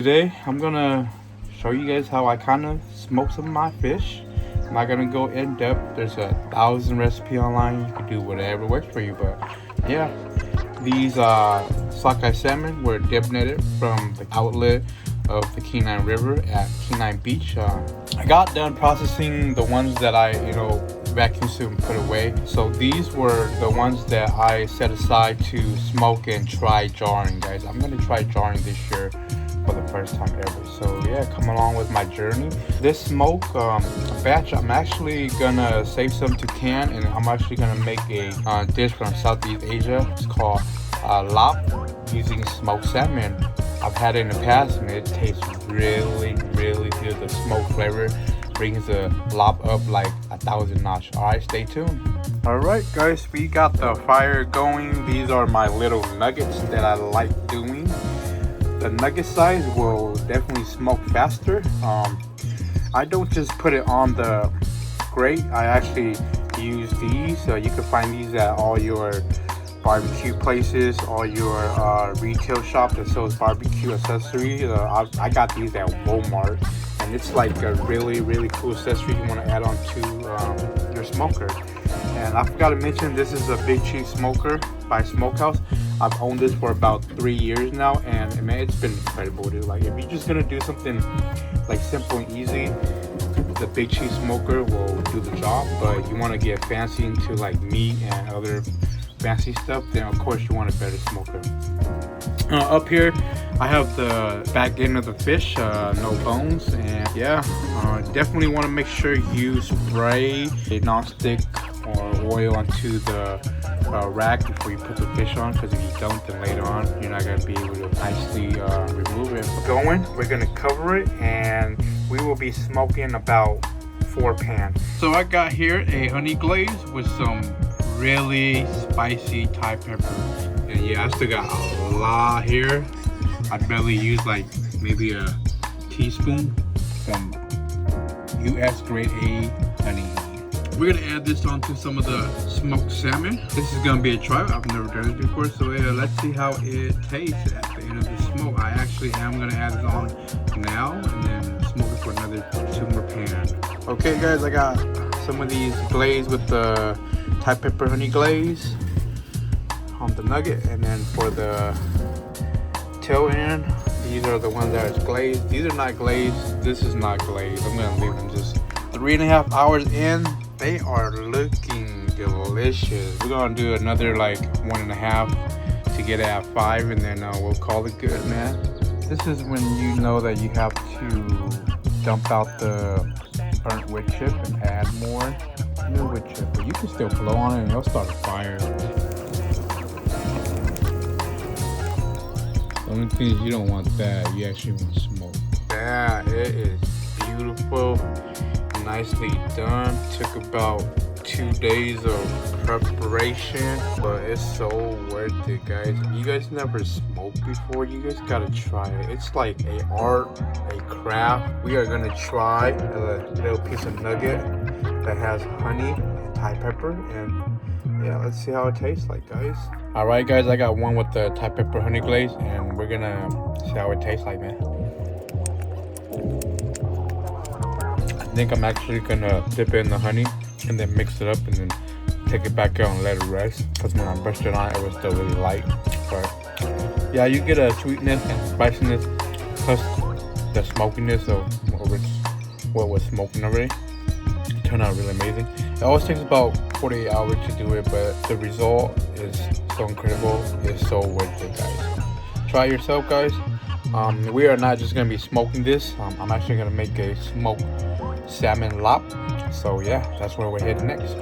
Today I'm gonna show you guys how I kind of smoke some of my fish. I'm not gonna go in depth. There's 1,000 recipe online. You can do whatever works for you. But yeah, these sockeye salmon were dip netted from the outlet of the Kenai River at Kenai Beach. I got done processing the ones that I vacuum sealed and put away. So these were the ones that I set aside to smoke and try jarring, guys. I'm gonna try jarring this year for the first time ever. So yeah, come along with my journey. This smoke batch, I'm actually gonna save some to can, and I'm actually gonna make a dish from Southeast Asia. It's called lap, using smoked salmon. I've had it in the past and it tastes really good. The smoke flavor brings the lap up like 1,000 notch. All right, stay tuned. All right, guys, we got the fire going. These are my little nuggets that I like doing. The nugget size will definitely smoke faster. I don't just put it on the grate. I actually use these. You can find these at all your barbecue places, all your retail shops that sells barbecue accessories. I got these at Walmart, and it's like a really cool accessory you want to add on to your smoker. And I forgot to mention, this is a Big Chief smoker by Smokehouse. I've owned this for about 3 years now, and man, it's been incredible, dude. Like, if you're just gonna do something like simple and easy, the Big Chief smoker will do the job. But you want to get fancy into like meat and other fancy stuff, then of course you want a better smoker. Up here I have the back end of the fish, no bones, and yeah, definitely want to make sure you spray a non-stick or oil onto the rack before you put the fish on, because if you don't, then later on you're not going to be able to nicely remove it. We're going to cover it, and we will be smoking about 4 pans. So I got here a honey glaze with some really spicy Thai pepper, and yeah, I still got a lot here. I barely use like maybe a teaspoon from US grade A honey. We're gonna add this onto some of the smoked salmon. This is gonna be a try. I've never done it before, so yeah, let's see how it tastes at the end of the smoke. I actually am gonna add it on now and then smoke it for another 2 more pans. Okay, guys, I got some of these glaze with the Thai pepper honey glaze on the nugget, and then for the tail end, these are the ones that is glazed. These are not glazed. This is not glazed. I'm gonna leave them just 3.5 hours in. They are looking delicious. We're gonna do another like 1.5 to get it at 5, and then we'll call it good, man. This is when you know that you have to dump out the burnt wood chip and add more new wood chip, but you can still blow on it and it'll start a fire. The only thing is you don't want that. You actually want smoke. Yeah, it is beautiful, nicely done. Took about 2 days of preparation, but it's so worth it, guys. If you guys never smoked before, you guys gotta try it. It's like a art, a craft. We are gonna try a little piece of nugget that has honey and Thai pepper, and yeah, let's see how it tastes like, guys. All right, guys, I got one with the Thai pepper honey glaze, and we're gonna see how it tastes like, man. I think I'm actually gonna dip it in the honey and then mix it up and then take it back out and let it rest, because when I brushed it on, it was still really light. But yeah, you get a sweetness and spiciness plus the smokiness of what was smoking already. It turned out really amazing. It always takes about 48 hours to do it, but the result is so incredible. It's so worth it, guys. Try it yourself, guys. We are not just gonna be smoking this. I'm actually gonna make a smoked salmon lap. So yeah, that's where we're heading next.